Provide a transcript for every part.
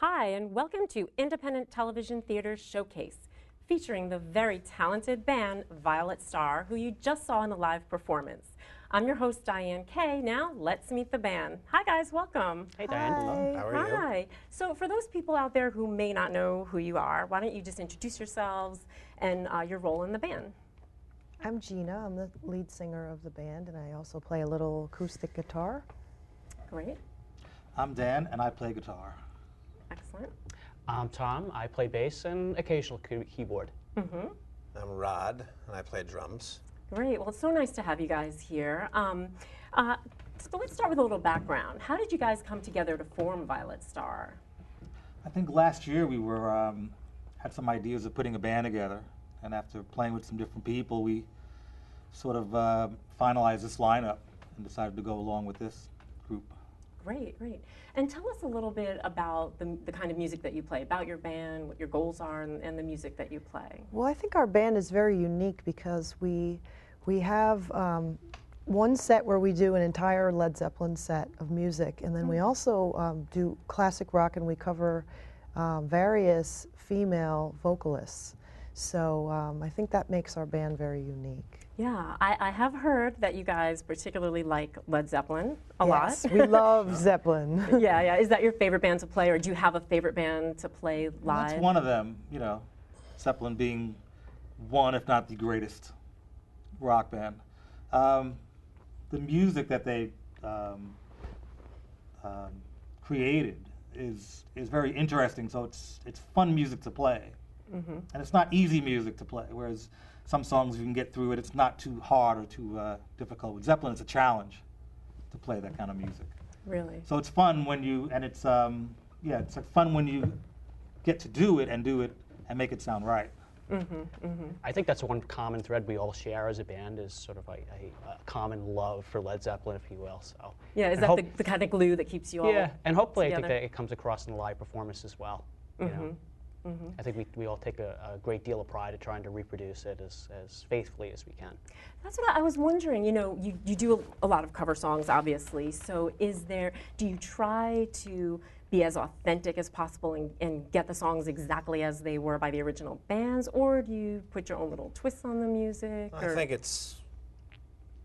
Hi, and welcome to Independent Television Theater Showcase, featuring the very talented band Violet Star, who you just saw in a live performance. I'm your host, Diane Kay. Now, let's meet the band. Hi, guys. Welcome. Hey, Diane. Hi. How are you? Hi. So, for those people out there who may not know who you are, why don't you just introduce yourselves and your role in the band? I'm Gina. I'm the lead singer of the band, and I also play a little acoustic guitar. Great. I'm Dan, and I play guitar. Excellent. I'm Tom. I play bass and occasional keyboard. Mm-hmm. I'm Rod, and I play drums. Great. Well, it's so nice to have you guys here. So let's start with a little background. How did you guys come together to form Violet Star? I think last year we were had some ideas of putting a band together, and after playing with some different people, we sort of finalized this lineup and decided to go along with this group. Great, great. And tell us a little bit about the kind of music that you play, about your band, what your goals are, and the music that you play. Well, I think our band is very unique because we have one set where we do an entire Led Zeppelin set of music, and then we also do classic rock, and we cover various female vocalists. So I think that makes our band very unique. Yeah, I have heard that you guys particularly like Led Zeppelin a Yes, lot. we love Zeppelin. Yeah, yeah. Is that your favorite band to play, or do you have a favorite band to play live? That's one of them, you know, Zeppelin being one, if not the greatest rock band. The music that they created is very interesting, so it's fun music to play. Mm-hmm. And it's not easy music to play, whereas some songs you can get through it, it's not too hard or too difficult. With Zeppelin, it's a challenge to play that kind of music. Really? So it's fun when you, and it's, it's like fun when you get to do it and make it sound right. Mm-hmm, mm-hmm. I think that's one common thread we all share as a band is sort of a common love for Led Zeppelin, if you will. So Yeah, is that the kind of glue that keeps you all Yeah, and hopefully together? I think that it comes across in the live performance as well. You know? Mm-hmm. I think we all take a great deal of pride in trying to reproduce it as faithfully as we can. That's what I was wondering. You know, you do a lot of cover songs, obviously. So do you try to be as authentic as possible and get the songs exactly as they were by the original bands, or do you put your own little twists on the music? I think it's,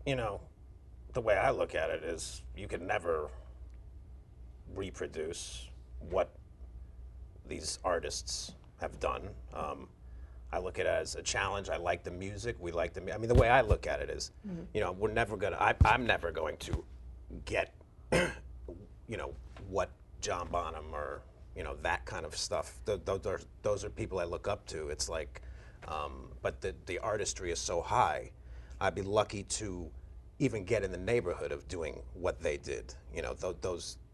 you know, the way I look at it is you can never reproduce what these artists have done. I look at it as a challenge. I like the music. We like the. I mean, the way I look at it is, you know, we're never gonna. I'm never going to get, you know, what John Bonham or that kind of stuff. Those are people I look up to. It's like, but the artistry is so high. I'd be lucky to even get in the neighborhood of doing what they did. You know,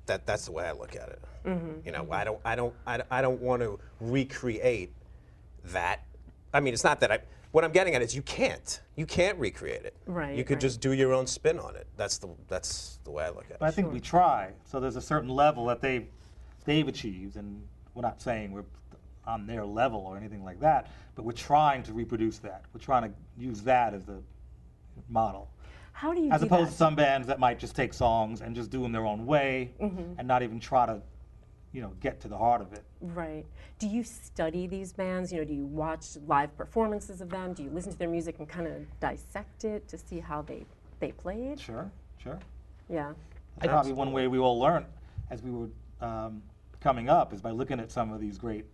that's the way I look at it. You know, I don't want to recreate that. I mean, it's not that what I'm getting at is you can't recreate it. Right. You could just do your own spin on it. That's the way I look at it. But I think we try. So there's a certain level that they've achieved, and we're not saying we're on their level or anything like that, but we're trying to reproduce that. We're trying to use that as the model. How do you As do opposed that? to some bands that might just take songs and just do them their own way and not even try to, get to the heart of it. Right. Do you study these bands? You know, do you watch live performances of them? Do you listen to their music and kind of dissect it to see how they played? Sure. Yeah. That's probably one way we all learned as we were coming up is by looking at some of these great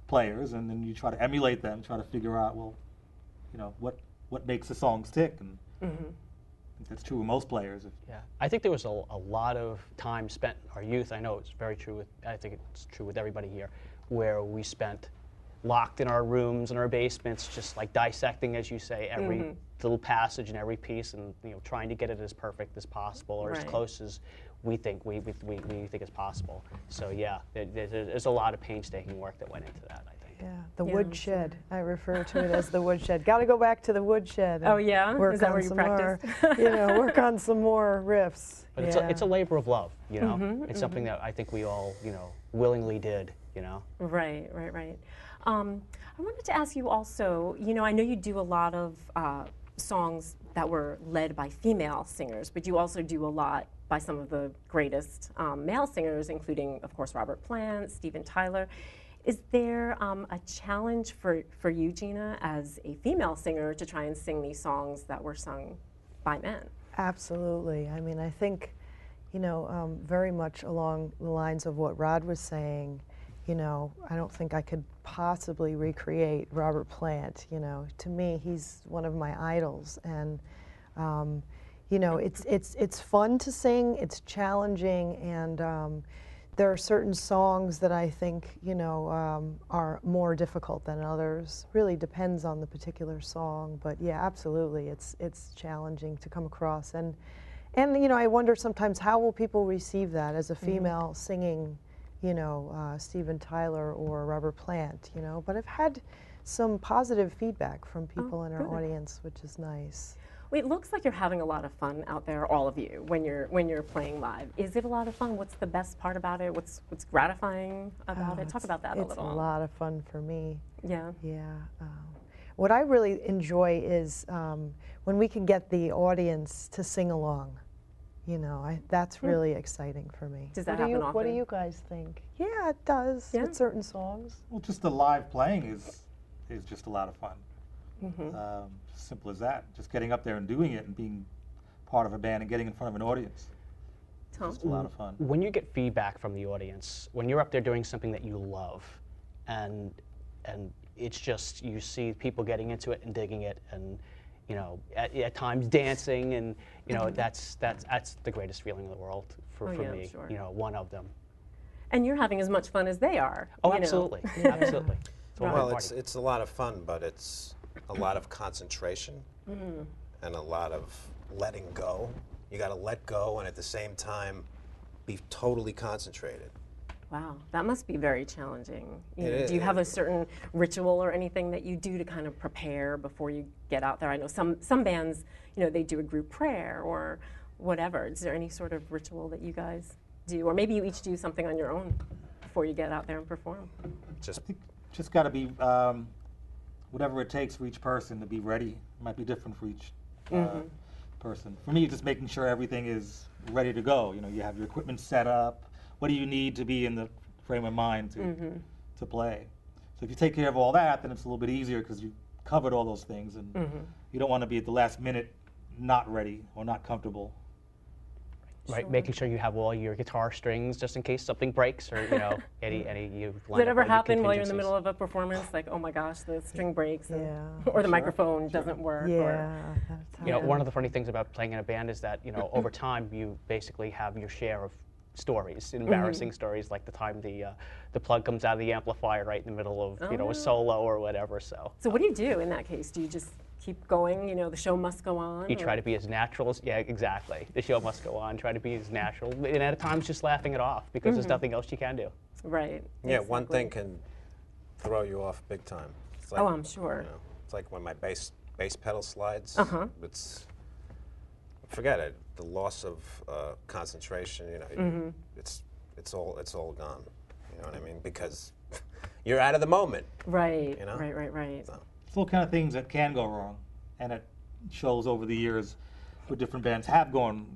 players, and then you try to emulate them, try to figure out, well, what makes the songs tick, and I think that's true with most players. Yeah, I think there was a lot of time spent in our youth. I know it's very true I think it's true with everybody here, where we spent locked in our rooms and our basements, just like dissecting, as you say, every little passage and every piece, and trying to get it as perfect as possible, or as Right. close as we think we think is possible. So yeah, there's a lot of painstaking work that went into that, I think. Yeah, the Yeah, woodshed. I refer to it as the woodshed. Got to go back to the woodshed. Oh, yeah? Work Is that on where you some practice? more, work on some more riffs. But it's a labor of love, It's something that I think we all, willingly did, Right. I wanted to ask you also, I know you do a lot of songs that were led by female singers, but you also do a lot by some of the greatest male singers, including, of course, Robert Plant, Steven Tyler. Is there a challenge for you, Gina, as a female singer, to try and sing these songs that were sung by men? Absolutely. I mean, I think, you know, very much along the lines of what Rod was saying, you know, I don't think I could possibly recreate Robert Plant. You know, to me, he's one of my idols, and you know, it's fun to sing. It's challenging, and there are certain songs that I think, you know, are more difficult than others. Really depends on the particular song, but yeah, absolutely, it's challenging to come across, and you know, I wonder sometimes how will people receive that as a female singing, you know, Steven Tyler or Robert Plant, you know. But I've had some positive feedback from people in our audience, which is nice. Well, it looks like you're having a lot of fun out there, all of you, when you're playing live. Is it a lot of fun? What's the best part about it? What's gratifying about it? Talk about that a little. It's a lot of fun for me. Yeah. Yeah. What I really enjoy is when we can get the audience to sing along. You know, that's really exciting for me. Does that happen often? What do you guys think? Yeah, it does with certain songs. Well, just the live playing is just a lot of fun. Simple as that. Just getting up there and doing it and being part of a band and getting in front of an audience. Tom? It's a lot of fun. When you get feedback from the audience, when you're up there doing something that you love, and it's just, you see people getting into it and digging it, and you know, at times dancing, and you know, that's the greatest feeling in the world for me. Sure. You know, one of them. And you're having as much fun as they are. Oh, you know. absolutely, absolutely. It's a Well, party. it's a lot of fun, but it's a lot of concentration and a lot of letting go. You got to let go and at the same time be totally concentrated. Wow, that must be very challenging. You know, It do you have a is. certain ritual or anything that you do to kind of prepare before you get out there? I know some bands, you know, they do a group prayer or whatever. Is there any sort of ritual that you guys do? Or maybe you each do something on your own before you get out there and perform? Just got to be whatever it takes for each person to be ready. It might be different for each person. For me, just making sure everything is ready to go. You know, you have your equipment set up. What do you need to be in the frame of mind to play? So if you take care of all that, then it's a little bit easier because you covered all those things, and you don't want to be at the last minute not ready or not comfortable. Right, making sure you have all your guitar strings just in case something breaks, or you know, any you. Does it ever happen while you're in the middle of a performance, like, oh my gosh, the string breaks, and, or the microphone doesn't work? Yeah. You know, one of the funny things about playing in a band is that, you know, over time you basically have your share of stories, embarrassing stories, like the time the plug comes out of the amplifier right in the middle of you know, a solo or whatever. So what do you do in that case? Do you just keep going? You know, the show must go on. you try to be as natural as, yeah, exactly. The show must go on. Try to be as natural, and at times just laughing it off because there's nothing else you can do. Right. Yeah, one exactly. thing can throw you off big time. It's like, Oh, I'm sure. you know, it's like when my bass pedal slides. Uh-huh. It's, forget it. The loss of concentration. You know, it's all gone. You know what I mean? Because you're out of the moment. Right. You know? Right. So. It's all kind of things that can go wrong, and it shows over the years where different bands have gone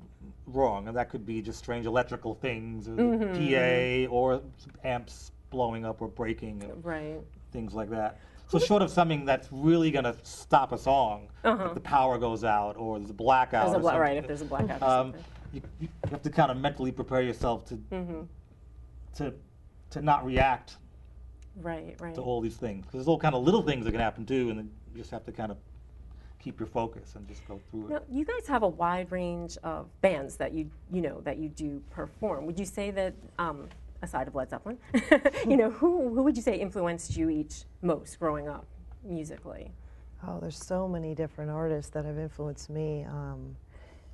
wrong, and that could be just strange electrical things, or the PA, or amps blowing up or breaking, and Right. things like that. So short of something that's really going to stop a song, if the power goes out or there's a blackout, There's a or something, right, if there's a blackout or something. you have to kind of mentally prepare yourself to not react Right. to all these things, because there's all kind of little things that can happen too, and then you just have to kind of keep your focus and just go through it. Now, you guys have a wide range of bands that you do perform. Would you say that, aside of Led Zeppelin, you know, who would you say influenced you each most growing up musically? Oh, there's so many different artists that have influenced me.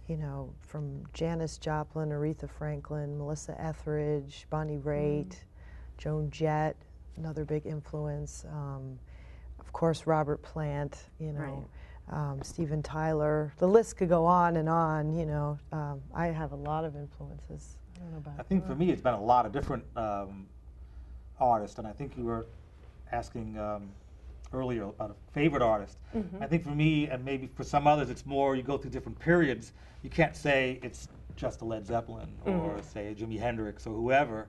You know, from Janis Joplin, Aretha Franklin, Melissa Etheridge, Bonnie Raitt, Joan Jett, another big influence. Of course, Robert Plant, you know, Steven Tyler. The list could go on and on, you know. I have a lot of influences. I don't know about I think for me, it's been a lot of different artists, and I think you were asking earlier about a favorite artist. I think for me, and maybe for some others, it's more you go through different periods. You can't say it's just a Led Zeppelin or say a Jimi Hendrix or whoever.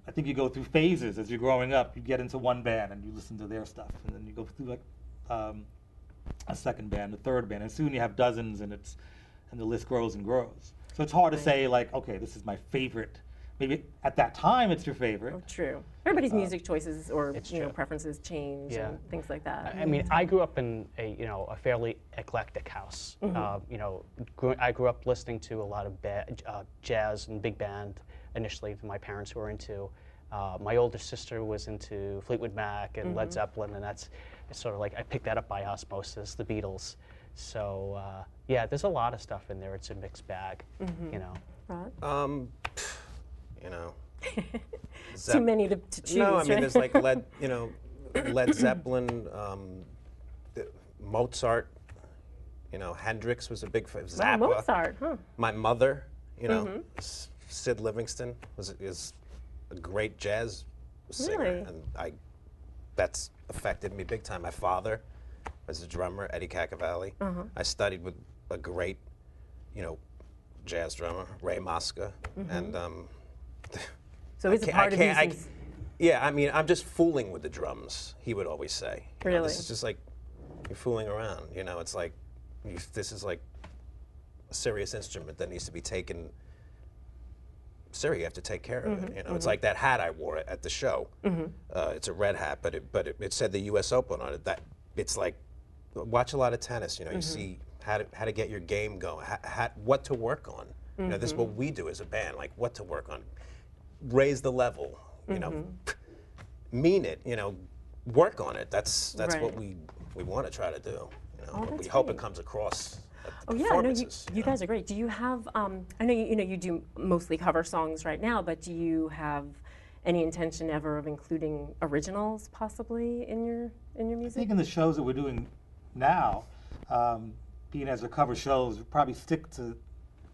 I think you go through phases as you're growing up. You get into one band and you listen to their stuff, and then you go through like a second band, a third band, and soon you have dozens, and the list grows and grows. So it's hard to say like, okay, this is my favorite. Maybe at that time it's your favorite. Oh, true. Everybody's music choices or It's you know true. preferences change Yeah. and things like that. I mean, I grew up in a fairly eclectic house. I grew up listening to a lot of jazz and big band initially that my parents were into. My older sister was into Fleetwood Mac and Led Zeppelin, and it's sort of like I picked that up by osmosis, the Beatles. So yeah, there's a lot of stuff in there. It's a mixed bag, you know. Rod? You know, Too many to choose. no, I mean, right? there's like Led Zeppelin, Mozart. You know, Hendrix was a big fan. Oh, Zappa. Mozart, huh? My mother, you know, Sid Livingston is a great jazz singer, Really? and that's affected me big time. My father was a drummer, Eddie Cacavalli. I studied with a great, you know, jazz drummer, Ray Mosca, and So it's a part of you. yeah, I mean, I'm just fooling with the drums. He would always say, you know, Really? this is just like you're fooling around. You know, it's like this is like a serious instrument that needs to be taken serious. You have to take care of it. You know, it's like that hat I wore at the show. It's a red hat, but it said the U.S. Open on it. That it's like watch a lot of tennis. You know, you see how to get your game going, what to work on. You know, this is what we do as a band. Like what to work on, raise the level. You know, mean it. You know, work on it. That's Right. what we want to try to do. You know, Oh, but that's we hope it great. comes across. At the Oh yeah, no, performances, you guys are great. Do you have? I know you do mostly cover songs right now, but do you have any intention ever of including originals possibly in your I music? think in the shows that we're doing now, being as a cover shows, we probably stick to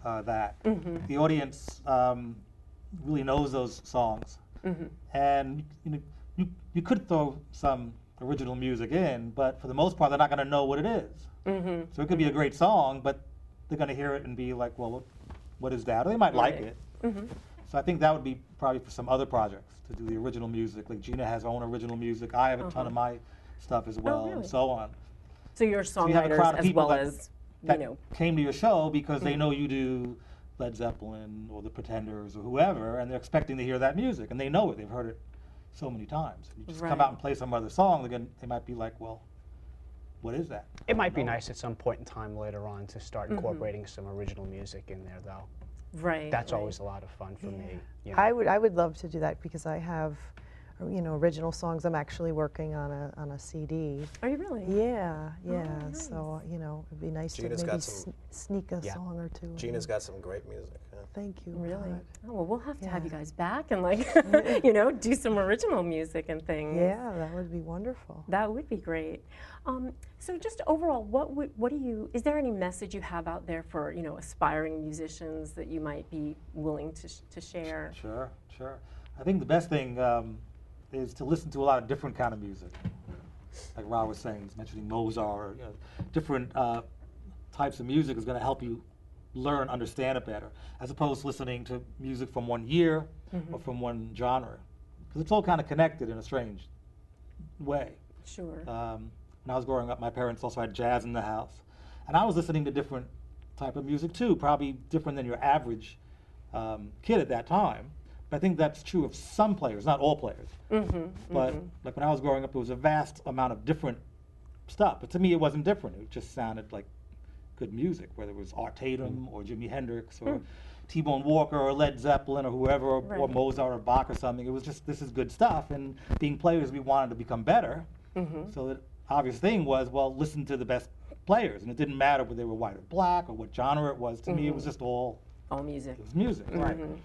that. The audience really knows those songs, and you could throw some original music in, but for the most part, they're not going to know what it is. So it could be a great song, but they're going to hear it and be like, "Well, what is that?" Or they might like Right. it. So I think that would be probably for some other projects to do the original music. Like Gina has her own original music. I have a ton of my stuff as well, and really? so on. So you're So you have a songwriters crowd of as people well that, as that you know. came to your show because they know you do Led Zeppelin or the Pretenders or whoever, and they're expecting to hear that music, and they know it. They've heard it so many times. You just come Right. out and play some other song, they might be like, "Well, what is that?" It might be nice at some point in time later on to start incorporating some original music in there, though. Right. That's right. always a lot of fun for me. You know. I would love to do that because I have, original songs. I'm actually working on a CD. Are you really? Yeah, yeah. nice. So it'd be nice Gina's to got maybe some- sneak a Yeah. song or two. in. Gina's got some great music. Yeah. Thank you. Really? Rod. Oh, well, we'll have to have you Yeah. guys back and do some original music and things. Yeah, that would be wonderful. That would be great. So just overall, what do you, is there any message you have out there for, aspiring musicians that you might be willing to share? Sure, sure. I think the best thing is to listen to a lot of different kind of music. Like Rob was saying, he's mentioning Mozart, different types of music is going to help you learn, understand it better, as opposed to listening to music from one year or from one genre. Because it's all kind of connected in a strange way. Sure. When I was growing up, my parents also had jazz in the house. And I was listening to different type of music too, probably different than your average kid at that time. But I think that's true of some players, not all players. But like when I was growing up, there was a vast amount of different stuff. But to me, it wasn't different. It just sounded like good music, whether it was Art Tatum or Jimi Hendrix or T-Bone Walker or Led Zeppelin or whoever, or Right. Mozart or Bach or something. It was just, this is good stuff. And being players, we wanted to become better. So the obvious thing was, well, listen to the best players. And it didn't matter whether they were white or black or what genre it was. To me, it was just all, All music. it was music. Right. Music.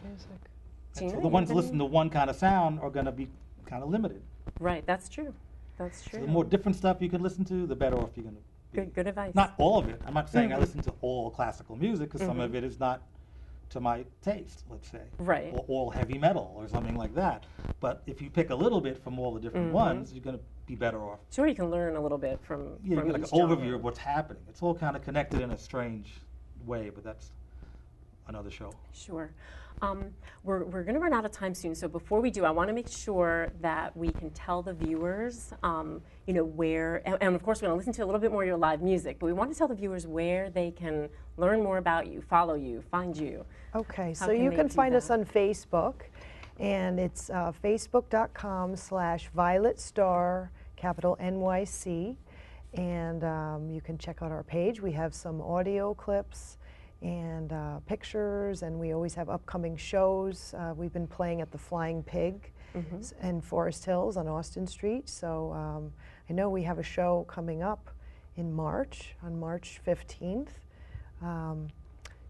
Gina, So the you ones have that listen to one kind of sound are going to be kind of limited. Right, that's true. That's So true. the more different stuff you can listen to, the better off you're going to be. Good advice. Not all of it. I'm not saying I listen to all classical music because some of it is not to my taste, let's say. Right. Or all heavy metal or something like that. But if you pick a little bit from all the different ones, you're going to be better off. Sure, you can learn a little bit from Yeah, you get like an each genre. overview of what's happening. It's all kind of connected in a strange way, but that's another show. Sure. We're going to run out of time soon, so before we do, I want to make sure that we can tell the viewers, you know, where, and of course we're going to listen to a little bit more of your live music, but we want to tell the viewers where they can learn more about you, follow you, find you. Okay, How so you they can do find us that? on Facebook, and it's facebook.com/VioletStar, capital NYC, and you can check out our page. We have some audio clips and pictures, and we always have upcoming shows. We've been playing at the Flying Pig in Forest Hills on Austin Street, so I know we have a show coming up in March, on March 15th.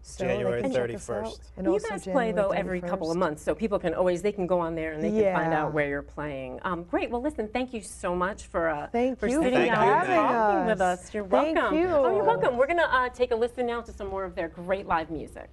So they January can check us 31st. out. And You also guys play, January though, every couple of 31st. months, so people can always, they can go on there and they can find Yeah. out where you're playing. Great, well, listen, thank you so much for, Thank for you sitting for down and having talking with us. us. You're Thank welcome. you. Oh, you're welcome. We're going to take a listen now to some more of their great live music.